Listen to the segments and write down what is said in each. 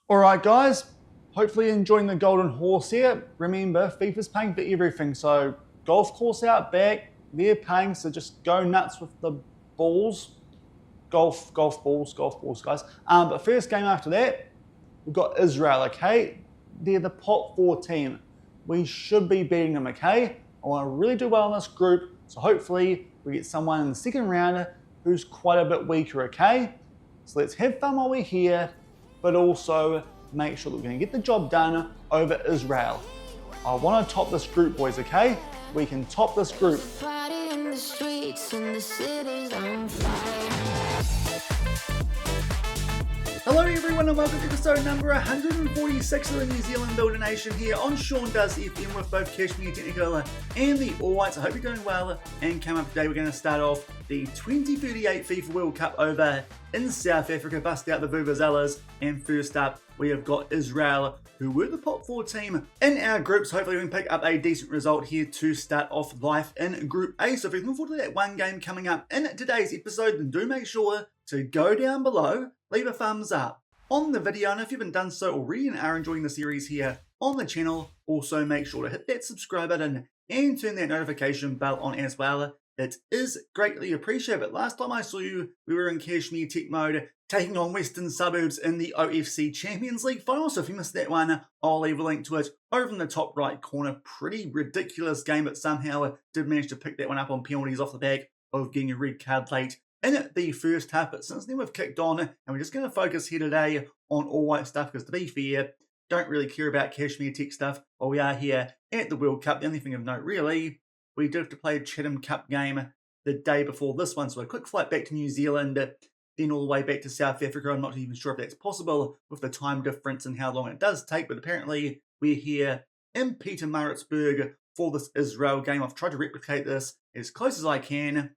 Alright guys, hopefully enjoying the golden horse here. Remember, FIFA's paying for everything, so golf course out back, they're paying, so just go nuts with the balls. Golf balls, guys. But first game after that, we've got Israel, okay? They're the pot 4 team. We should be beating them, okay? I want to really do well in this group, so hopefully we get someone in the second round who's quite a bit weaker, okay? So let's have fun while we're here, but also make sure that we're going to get the job done over Israel. I want to top this group, boys, okay? We can top this group. Party in the streets and the city's on fire. Hello everyone and welcome to episode number 146 of the New Zealand Builder Nation here on Shaun Does FM with both Kashmir Technical and the All Whites. I hope you're doing well, and coming up today we're going to start off the 2038 FIFA World Cup over in South Africa, bust out the Vuvuzelas, and first up we have got Israel, who were the pot 4 team in our groups. Hopefully we can pick up a decent result here to start off life in Group A. So if you're looking forward to that one game coming up in today's episode, then do make sure to go down below, leave a thumbs up on the video, and if you haven't done so already and are enjoying the series here on the channel, also make sure to hit that subscribe button and turn that notification bell on as well. It is greatly appreciated. But last time I saw you, we were in Kashmir Tech mode, taking on Western Suburbs in the OFC Champions League final. So if you missed that one, I'll leave a link to it over in the top right corner. Pretty ridiculous game, but somehow I did manage to pick that one up on penalties off the back of getting a red card late in the first half. But since then we've kicked on, and we're just going to focus here today on all white stuff, because to be fair, don't really care about Kashmir Tech stuff while we are here at the World Cup. The only thing of note really, we did have to play a Chatham Cup game the day before this one, so a quick flight back to New Zealand, then all the way back to South Africa. I'm not even sure if that's possible with the time difference and how long it does take, but apparently we're here in Pietermaritzburg for this Israel game. I've tried to replicate this as close as I can.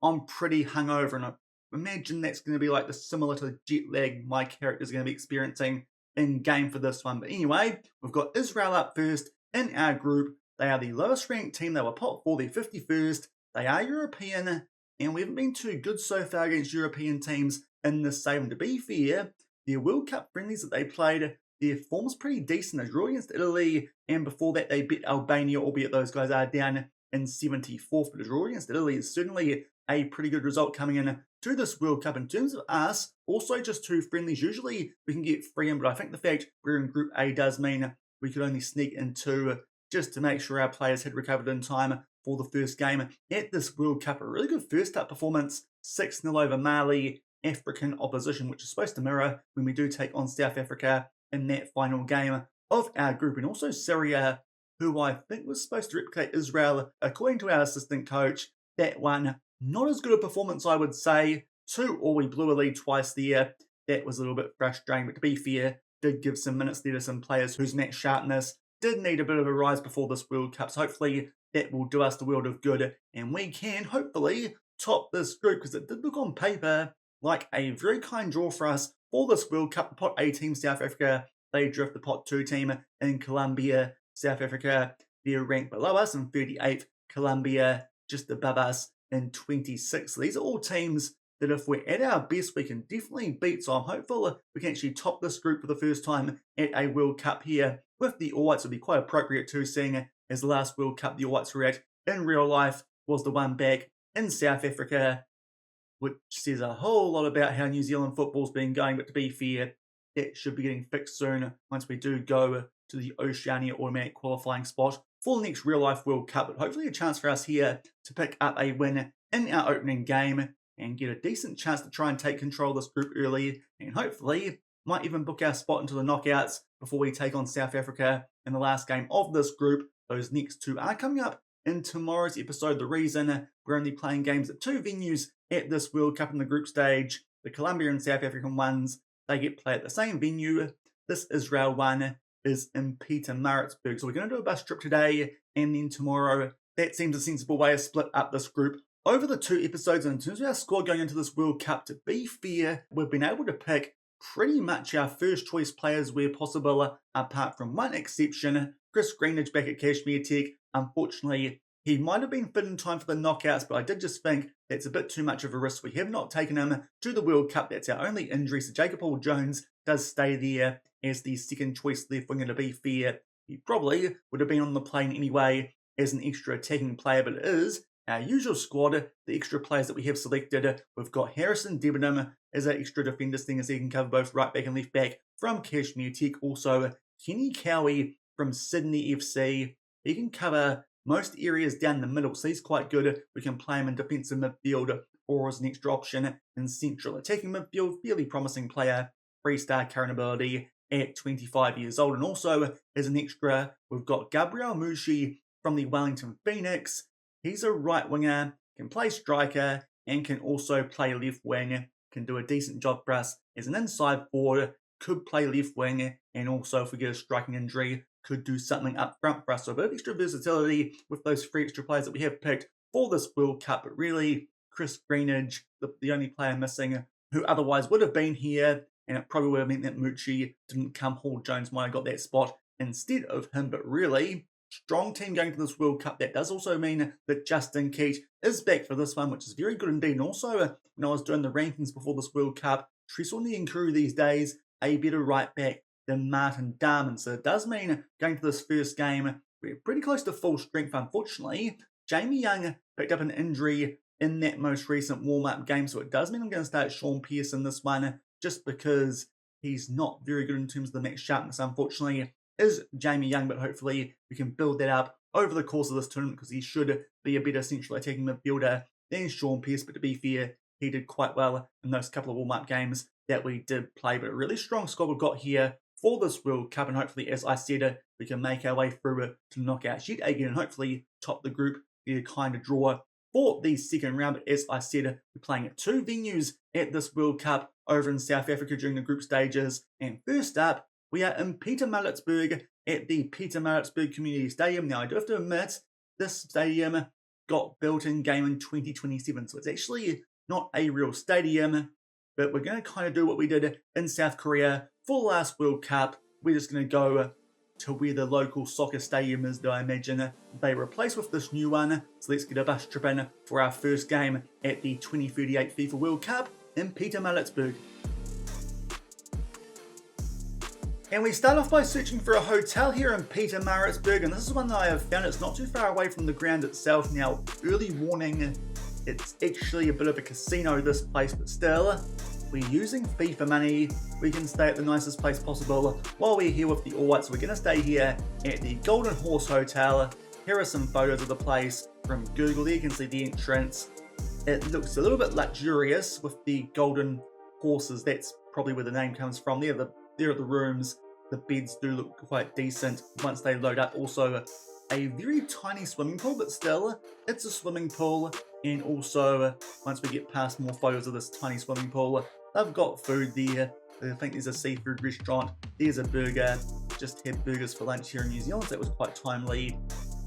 I'm pretty hungover, and I imagine that's going to be like the similar to the jet lag my character's going to be experiencing in game for this one. But anyway, we've got Israel up first in our group. They are the lowest ranked team. They were pot 4, they're 51st. They are European, and we haven't been too good so far against European teams in this save. And to be fair, their World Cup friendlies that they played, their form's pretty decent. They drew against Italy, and before that they beat Albania, albeit those guys are down in 74th. But a draw against Italy is certainly a pretty good result coming in to this World Cup. In terms of us, also just 2 friendlies. Usually we can get 3 in, but I think the fact we're in Group A does mean we could only sneak in 2 just to make sure our players had recovered in time for the first game at this World Cup. A really good first up performance, 6-0 over Mali, African opposition, which is supposed to mirror when we do take on South Africa in that final game of our group. And also Syria, who I think was supposed to replicate Israel, according to our assistant coach. That one, not as good a performance, I would say. 2, or we blew a lead twice there. That was a little bit frustrating, but to be fair, did give some minutes there to some players whose match sharpness did need a bit of a rise before this World Cup. So hopefully that will do us the world of good, and we can hopefully top this group, because it did look on paper like a very kind draw for us for this World Cup. The pot A team, South Africa, they drift the pot 2 team in Colombia. South Africa, they're ranked below us in 38th. Colombia just above us in 26th. So these are all teams that if we're at our best, we can definitely beat. So I'm hopeful we can actually top this group for the first time at a World Cup here with the All Whites. Would be quite appropriate too, seeing as the last World Cup the All Whites were at in real life was the one back in South Africa, which says a whole lot about how New Zealand football's been going. But to be fair, it should be getting fixed soon once we do go to the Oceania automatic qualifying spot for the next real life World Cup. But hopefully a chance for us here to pick up a win in our opening game and get a decent chance to try and take control of this group early, and hopefully might even book our spot into the knockouts before we take on South Africa in the last game of this group. Those next 2 are coming up in tomorrow's episode. The reason we're only playing games at 2 venues at this World Cup in the group stage, the Colombian and South African ones, they get played at the same venue. This Israel one is in Pietermaritzburg. So we're going to do a bus trip today and then tomorrow. That seems a sensible way to split up this group over the 2 episodes. And in terms of our squad going into this World Cup, to be fair, we've been able to pick pretty much our first choice players where possible, apart from one exception, Chris Greenidge back at Kashmir Tech. Unfortunately, he might have been fit in time for the knockouts, but I did just think that's a bit too much of a risk. We have not taken him to the World Cup. That's our only injury. So Jacob Hall-Jones does stay there as the second choice left winger. To be fair, he probably would have been on the plane anyway as an extra attacking player, but it is our usual squad, the extra players that we have selected. We've got Harrison Debenham as our extra defender, seeing as he can cover both right back and left back from Kashmir Tech. Also, Kenny Cowie from Sydney FC. He can cover most areas down the middle, so he's quite good. We can play him in defensive midfield or as an extra option in central attacking midfield. Fairly promising player, 3-star current ability at 25 years old. And also, as an extra, we've got Gabriel Mushi from the Wellington Phoenix. He's a right winger, can play striker, and can also play left wing. Can do a decent job for us as an inside forward, could play left wing, and also if we get a striking injury, could do something up front for us. So a bit of extra versatility with those 3 extra players that we have picked for this World Cup. But really, Chris Greenidge, the only player missing who otherwise would have been here, and it probably would have meant that Mucci didn't come. Hall Jones might have got that spot instead of him. But really, strong team going to this World Cup. That does also mean that Justin Keat is back for this one, which is very good indeed. And also, when I was doing the rankings before this World Cup, Tresor and Crew these days, a better right back than Martin Darman. So it does mean going to this first game, we're pretty close to full strength. Unfortunately, Jamie Young picked up an injury in that most recent warm-up game, so it does mean I'm going to start Shaun Pearson this one, just because he's not very good in terms of the match sharpness, unfortunately, is Jamie Young, but hopefully we can build that up over the course of this tournament, because he should be a better central attacking midfielder than Shaun Pearce. But to be fair, he did quite well in those couple of warm-up games that we did play. But a really strong squad we've got here for this World Cup, and hopefully, as I said, we can make our way through to knockouts yet again, and hopefully top the group, get a kind of draw for the second round. But as I said, we're playing at 2 venues at this World Cup over in South Africa during the group stages. And first up, we are in Pietermaritzburg at the Pietermaritzburg Community Stadium. Now, I do have to admit, this stadium got built in game in 2027, so it's actually not a real stadium, but we're going to kind of do what we did in South Korea for the last World Cup. We're just going to go to where the local soccer stadium is that I imagine they replace with this new one. So let's get a bus trip in for our first game at the 2038 FIFA World Cup in Pietermaritzburg. And we start off by searching for a hotel here in Pietermaritzburg, and this is one that I have found. It's not too far away from the ground itself. Now, early warning, it's actually a bit of a casino, this place, but still, we're using FIFA money. We can stay at the nicest place possible while we're here with the All Whites. So we're going to stay here at the Golden Horse Hotel. Here are some photos of the place from Google. There you can see the entrance. It looks a little bit luxurious with the golden horses. That's probably where the name comes from. There are the rooms. The beds do look quite decent once they load up. Also, a very tiny swimming pool, but still, it's a swimming pool. And also, once we get past more photos of this tiny swimming pool, they've got food there. I think there's a seafood restaurant. There's a burger. Just had burgers for lunch here in New Zealand, so that was quite timely,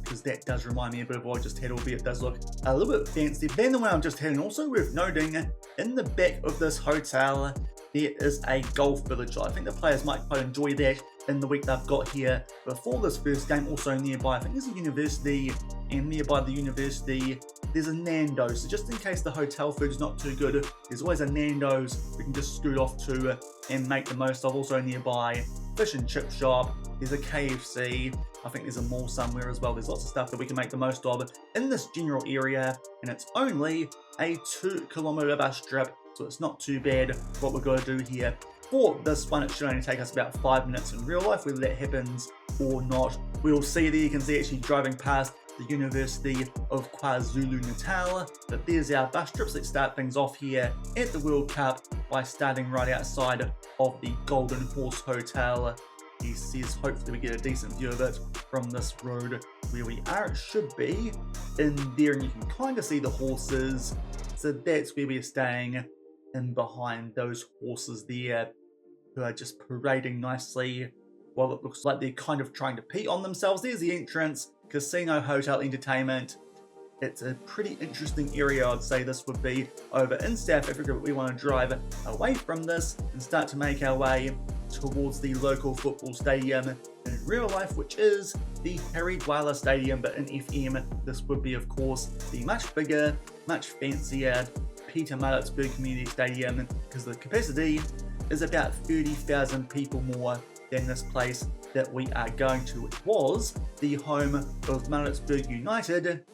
because that does remind me a bit of what I just had, albeit it does look a little bit fancier than the one I've just had. And also worth noting, in the back of this hotel, there is a golf village. I think the players might quite enjoy that in the week they've got here before this first game. Also nearby, I think there's a university, and nearby the university, there's a Nando's. So just in case the hotel food's not too good, there's always a Nando's we can just scoot off to and make the most of. Also nearby, fish and chip shop, there's a KFC, I think there's a mall somewhere as well. There's lots of stuff that we can make the most of in this general area, and it's only a 2-kilometre bus trip, so it's not too bad what we've got to do here. For this one, it should only take us about 5 minutes in real life. Whether that happens or not, we'll see. There you can see actually driving past the University of KwaZulu-Natal. But there's our bus trips. Let's start things off here at the World Cup by starting right outside of the Golden Horse Hotel. He says hopefully we get a decent view of it from this road where we are. It should be in there, and you can kind of see the horses. So that's where we're staying, in behind those horses there, who are just parading nicely while it looks like they're kind of trying to pee on themselves. There's the entrance, casino, hotel, entertainment. It's a pretty interesting area, I'd say this would be, over in South Africa, but we want to drive away from this and start to make our way towards the local football stadium in real life, which is the Harry Dwyer Stadium, but in FM, this would be, of course, the much bigger, much fancier Pietermaritzburg Community Stadium, because the capacity is about 30,000 people more than this place that we are going to. It was the home of Pietermaritzburg United,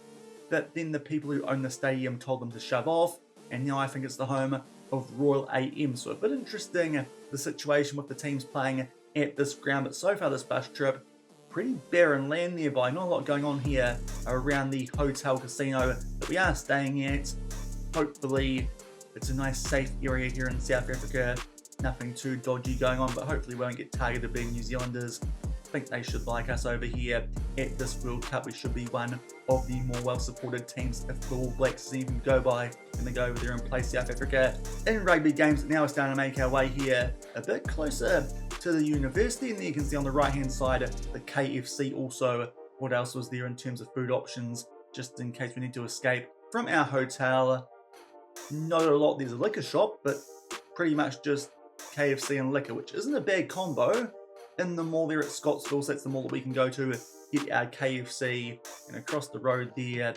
but then the people who own the stadium told them to shove off, and now I think it's the home of Royal AM. So a bit interesting, the situation with the teams playing at this ground, but so far this bus trip, pretty barren land nearby. Not a lot going on here around the hotel casino that we are staying at. Hopefully it's a nice safe area here in South Africa. Nothing too dodgy going on, but hopefully we won't get targeted being New Zealanders. I think they should like us over here at this World Cup. We should be one of the more well-supported teams if the All Blacks even go by and they go over there and play South Africa in rugby games. Now we're starting to make our way here a bit closer to the university, and there you can see on the right-hand side the KFC. Also, what else was there in terms of food options, just in case we need to escape from our hotel? Not a lot. There's a liquor shop, but pretty much just KFC and liquor, which isn't a bad combo. In the mall there at Scottsville, so that's the mall that we can go to get our KFC, and across the road there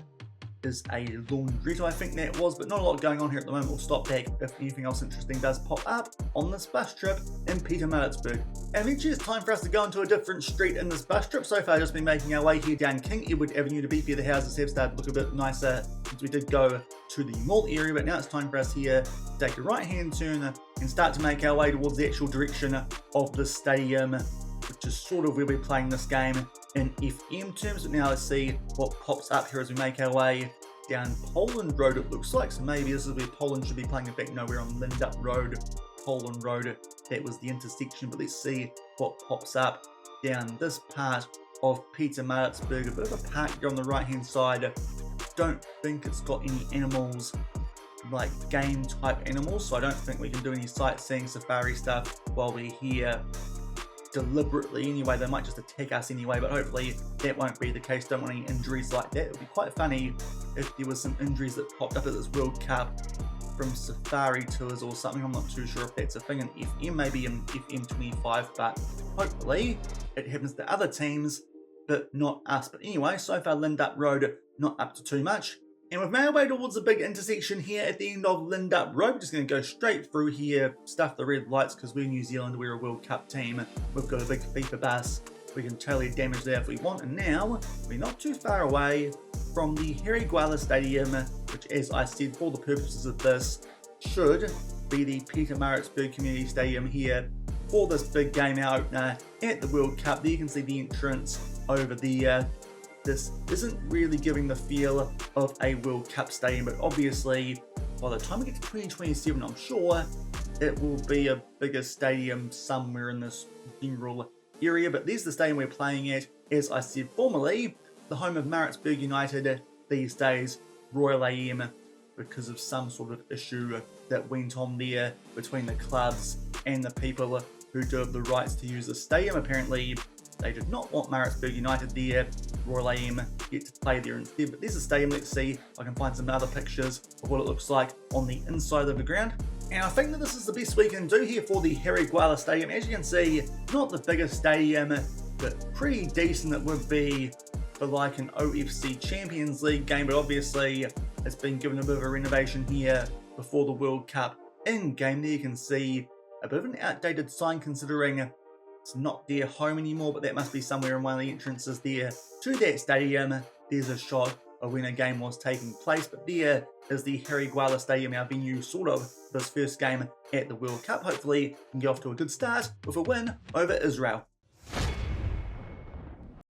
is a laundrette, I think that was, but not a lot going on here at the moment. We'll stop back if anything else interesting does pop up on this bus trip in Pietermaritzburg. And eventually it's time for us to go into a different street in this bus trip. So far just been making our way here down King Edward Avenue to be fair. The houses have started to look a bit nicer since we did go to the mall area, but now it's time for us here to take a right hand turn and start to make our way towards the actual direction of the stadium, which is sort of where we're playing this game in FM terms. But now let's see what pops up here as we make our way down Poland Road, it looks like. So maybe this is where Poland should be playing. In fact, no, we're on Lindup Road, Poland Road. That was the intersection, but let's see what pops up down this part of Pietermaritzburg. A bit of a park here on the right hand side. Don't think it's got any animals, like game type animals, so I don't think we can do any sightseeing safari stuff while we're here deliberately. Anyway, they might just attack us anyway, but hopefully that won't be the case. Don't want any injuries like that. It would be quite funny if there was some injuries that popped up at this World Cup from safari tours or something. I'm not too sure if that's a thing in FM, maybe in FM25, but hopefully it happens to other teams but not us. But anyway, so far Lindup Road not up to too much, and we've made our way towards the big intersection here at the end of Lindup Road. We're just going to go straight through here, stuff the red lights because we're New Zealand, we're a World Cup team. We've got a big FIFA bus, we can totally damage that if we want. And now we're not too far away from the Harry Guala Stadium, which, as I said, for the purposes of this, should be the Pietermaritzburg Community Stadium here for this big game, our opener at the World Cup. There you can see the entrance over there. This isn't really giving the feel of a World Cup stadium, but obviously by the time we get to 2027, I'm sure it will be a bigger stadium somewhere in this general area. But there's the stadium we're playing at, as I said, formerly the home of Maritzburg United, these days Royal AM, because of some sort of issue that went on there between the clubs and the people who do have the rights to use the stadium. Apparently they did not want Maritzburg United there. Royal AM get to play there instead. But there's a stadium. Let's see if I can find some other pictures of what it looks like on the inside of the ground. And I think that this is the best we can do here for the Harry Guala Stadium. As you can see, not the biggest stadium, but pretty decent it would be for like an OFC Champions League game. But obviously it's been given a bit of a renovation here before the World Cup in game. There you can see a bit of an outdated sign considering it's not their home anymore, but that must be somewhere in one of the entrances there to that stadium. There's a shot of when a game was taking place, but there is the Harry Guala Stadium, our venue sort of this first game at the World Cup. Hopefully we can get off to a good start with a win over Israel.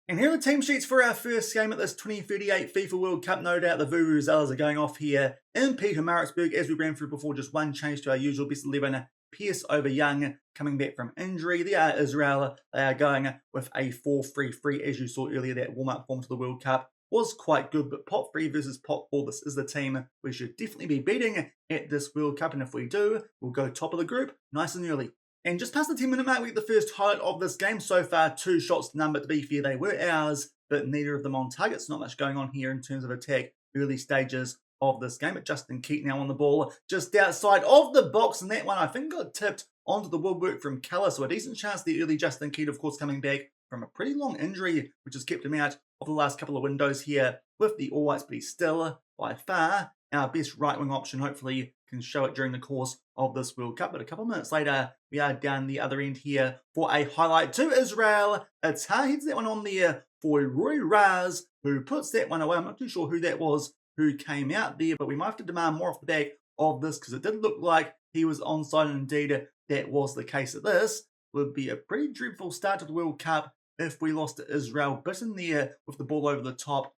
And here are the team sheets for our first game at this 2038 FIFA World Cup. No doubt the Vuvuzelas are going off here in Pietermaritzburg. As we ran through before, just one change to our usual best 11. Pierce over Young coming back from injury. They are Israel. They are going with a 4-3-3. As you saw earlier, that warm-up form to the World Cup was quite good, but pot 3 versus pot 4, this is the team we should definitely be beating at this World Cup, and if we do, we'll go top of the group nice and early. And just past the 10-minute mark, we get the first highlight of this game. So far, 2 shots to none, but to be fair, they were ours, but neither of them on target. It's not much going on here in terms of attack early stages of this game. But Justin Keat now on the ball just outside of the box, and that one I think got tipped onto the woodwork from Keller, so a decent chance the early Justin Keat, of course, coming back from a pretty long injury, which has kept him out of the last couple of windows here with the All Whites, but he's still by far our best right wing option. Hopefully can show it during the course of this World Cup. But a couple of minutes later, we are down the other end here for a highlight to Israel. It's heads that one on there for Roy Raz, who puts that one away. I'm not too sure who that was who came out there, but we might have to demand more off the back of this because it did look like he was onside, and indeed that was the case. This would be a pretty dreadful start to the World Cup if we lost to Israel. Bitten there with the ball over the top.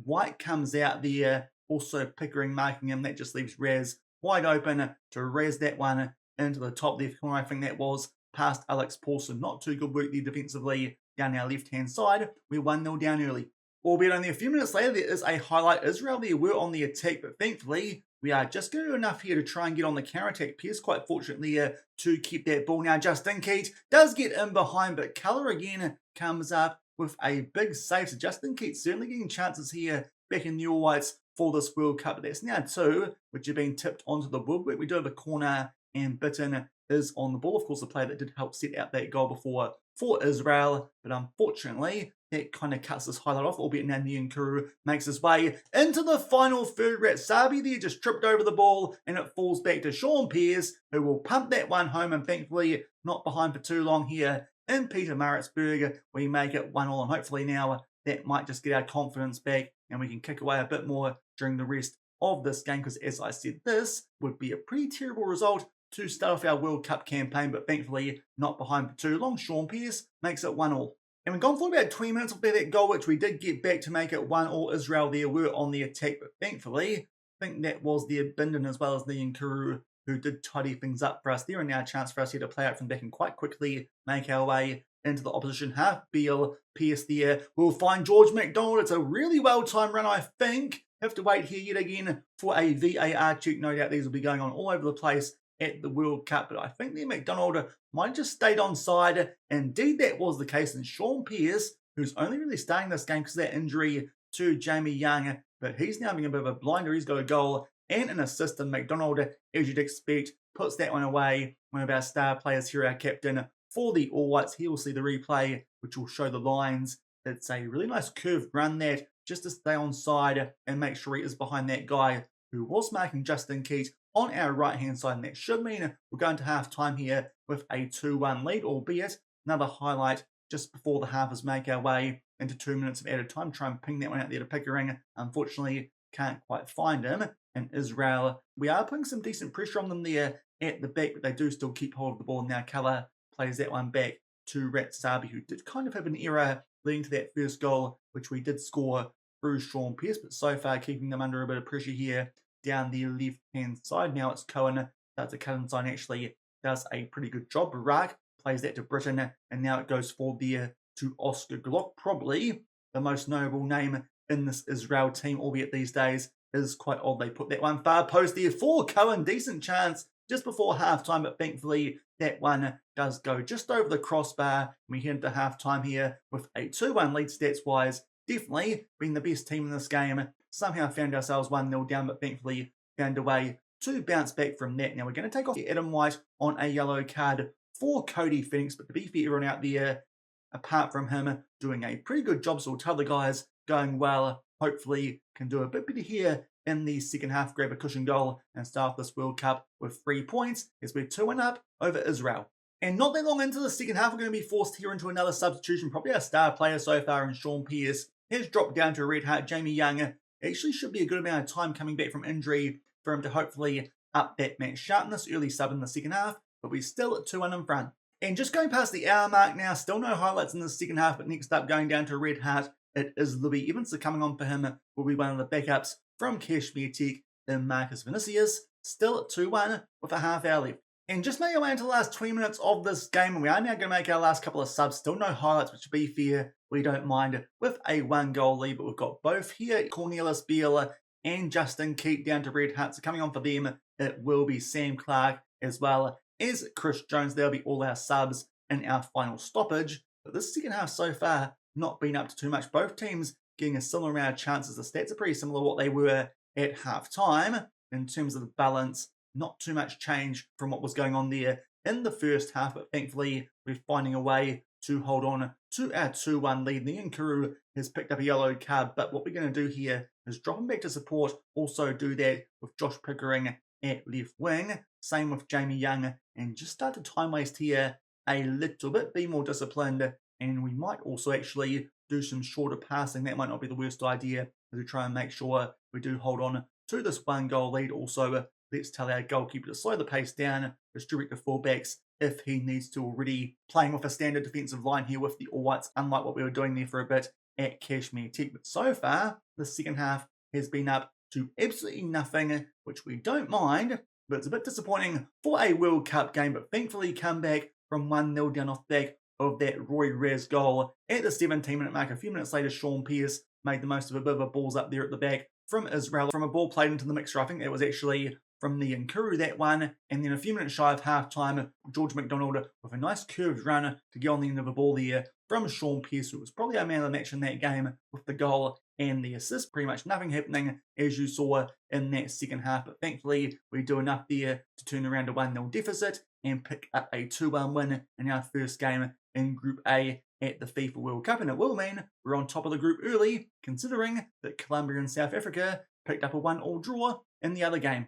White comes out there, also Pickering marking him. That just leaves Raz wide open to raise that one into the top left corner. I think that was past Alex Paulson. Not too good work there defensively down our left-hand side. We're 1-0 down early. Albeit only a few minutes later, there is a highlight. Israel there were on the attack, but thankfully, we are just going to do enough here to try and get on the counter-attack. Pierce quite fortunately to keep that ball. Now Justin Keat does get in behind, but Keller again comes up with a big save. So Justin Keat certainly getting chances here back in the All Whites for this World Cup. But that's now two, which have been tipped onto the woodwork. We do have a corner, and Bitten is on the ball. Of course, the player that did help set out that goal before for Israel. But unfortunately, that kind of cuts this highlight off, albeit now Nkuru makes his way into the final third. Ratsabi there just tripped over the ball, and it falls back to Shaun Pearce, who will pump that one home, and thankfully not behind for too long here in Pietermaritzburg. We make it 1-1, and hopefully now that might just get our confidence back, and we can kick away a bit more during the rest of this game, because as I said, this would be a pretty terrible result to start off our World Cup campaign, but thankfully not behind for too long. Shaun Pearce makes it 1-1. And we've gone for about 20 minutes of that goal, which we did get back to make it 1-1. Israel there were on the attack, but thankfully, I think that was the Bindon as well as the Nkuru who did tidy things up for us there. And now a chance for us here to play out from back and quite quickly make our way into the opposition half. Beale, Pearce there. We'll find George McDonald. It's a really well-timed run, I think. Have to wait here yet again for a VAR check. No doubt these will be going on all over the place at the World Cup, but I think the McDonald might have just stayed onside. Indeed, that was the case. And Shaun Pearce, who's only really starting this game because of that injury to Jamie Young, but he's now having a bit of a blinder. He's got a goal and an assist, and McDonald, as you'd expect, puts that one away. One of our star players here, our captain for the All Whites. He will see the replay, which will show the lines. It's a really nice curved run that just to stay onside and make sure he is behind that guy who was marking Justin Keat on our right-hand side, and that should mean we're going to half-time here with a 2-1 lead, albeit another highlight just before the half as make our way into 2 minutes of added time. Try and ping that one out there to Pickering. Unfortunately, can't quite find him. And Israel, we are putting some decent pressure on them there at the back, but they do still keep hold of the ball. Now Keller plays that one back to Ratsabi, who did kind of have an error leading to that first goal, which we did score through Shaun Pearce, but so far keeping them under a bit of pressure here down the left-hand side. Now it's Cohen. That's a cut inside, actually does a pretty good job. Barak plays that to Britain, and now it goes forward there to Oscar Glock. Probably the most notable name in this Israel team, albeit these days is quite odd. They put that one far post there for Cohen. Decent chance just before halftime, but thankfully that one does go just over the crossbar. We head into halftime here with a 2-1 lead stats-wise. Definitely being the best team in this game. Somehow found ourselves 1-0 down, but thankfully found a way to bounce back from that. Now we're going to take off Adam White on a yellow card for Cody Phoenix, but to be fair, everyone out there, apart from him, doing a pretty good job. So we'll tell the guys going well. Hopefully can do a bit better here in the second half, grab a cushion goal and start this World Cup with 3 points as we're 2-1 up over Israel. And not that long into the second half, we're going to be forced here into another substitution. Probably our star player so far in Shaun Pearce has dropped down to a red heart. Jamie Young actually should be a good amount of time coming back from injury for him to hopefully up that match sharpness. Early sub in the second half, but we're still at 2-1 in front. And just going past the hour mark now, still no highlights in the second half, but next up going down to red heart, it is Louis Evans. So coming on for him will be one of the backups from Kashmir Tech in Marcus Vinicius. Still at 2-1 with a half hour left. And just making our way into the last 20 minutes of this game, and we are now going to make our last couple of subs. Still no highlights, which to be fair, we don't mind with a 1-goal lead, but we've got both here, Cornelius Beale and Justin Keat down to red heart. So coming on for them, it will be Sam Clark as well as Chris Jones. They'll be all our subs in our final stoppage. But this second half so far, not been up to too much. Both teams getting a similar amount of chances. The stats are pretty similar to what they were at half-time in terms of the balance. Not too much change from what was going on there in the first half, but thankfully we're finding a way to hold on to our 2-1 lead. The Nkuru has picked up a yellow card, but what we're going to do here is drop him back to support. Also do that with Josh Pickering at left wing. Same with Jamie Young, and just start to time waste here a little bit, be more disciplined, and we might also actually do some shorter passing. That might not be the worst idea to try and make sure we do hold on to this 1-goal lead. Also, let's tell our goalkeeper to slow the pace down, distribute the fullbacks if he needs to, already playing with a standard defensive line here with the All Whites, unlike what we were doing there for a bit at Kashmir Tech. But so far, the second half has been up to absolutely nothing, which we don't mind, but it's a bit disappointing for a World Cup game. But thankfully come back from 1-0 down off the back of that Roy Raz goal at the 17-minute mark. A few minutes later, Shaun made the most of a bit of a balls up there at the back from Israel, from a ball played into the mixer. I think it was actually from the Nkuru, that one, and then a few minutes shy of half-time, George McDonald with a nice curved run to get on the end of a ball there from Shaun Pearce, who was probably our man of the match in that game with the goal and the assist. Pretty much nothing happening, as you saw in that second half, but thankfully we do enough there to turn around a 1-0 deficit and pick up a 2-1 win in our first game in Group A at the FIFA World Cup, and it will mean we're on top of the group early, considering that Colombia and South Africa picked up a 1-1 draw in the other game.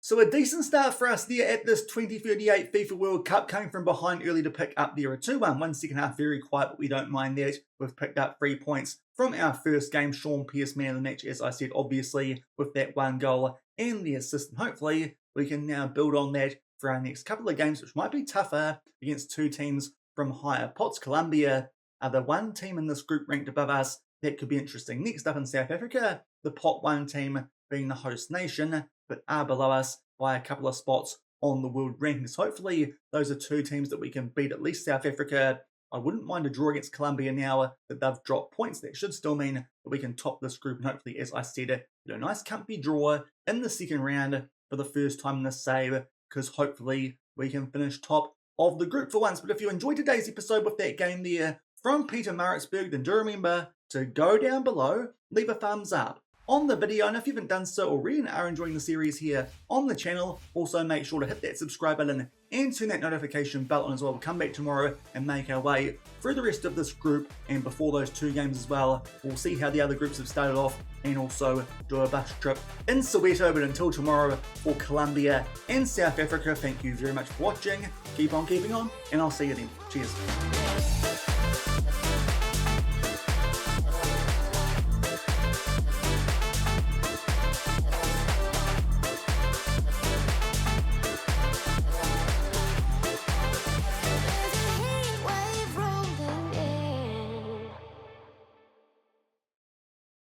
So a decent start for us there at this 2038 FIFA World Cup, coming from behind early to pick up there a 2-1. One second half very quiet, but we don't mind that. We've picked up 3 points from our first game. Shaun Pearce, man of the match, as I said, obviously, with that 1 goal and the assist. And hopefully we can now build on that for our next couple of games, which might be tougher against 2 teams from higher pots. Colombia are the 1 team in this group ranked above us. That could be interesting. Next up in South Africa, the pot 1 team being the host nation, but are below us by a couple of spots on the world rankings. Hopefully those are 2 teams that we can beat, at least South Africa. I wouldn't mind a draw against Colombia now that they've dropped points. That should still mean that we can top this group, and hopefully, as I said, get a nice comfy draw in the second round for the first time in this save, because hopefully we can finish top of the group for once. But if you enjoyed today's episode with that game there from Pietermaritzburg, then do remember to go down below, leave a thumbs up on the video, and if you haven't done so already and are enjoying the series here on the channel, also make sure to hit that subscribe button and turn that notification bell on as well. We'll come back tomorrow and make our way through the rest of this group, and before those 2 games as well, we'll see how the other groups have started off and also do a bus trip in Soweto. But until tomorrow, for Colombia and South Africa, thank you very much for watching, keep on keeping on, and I'll see you then. Cheers.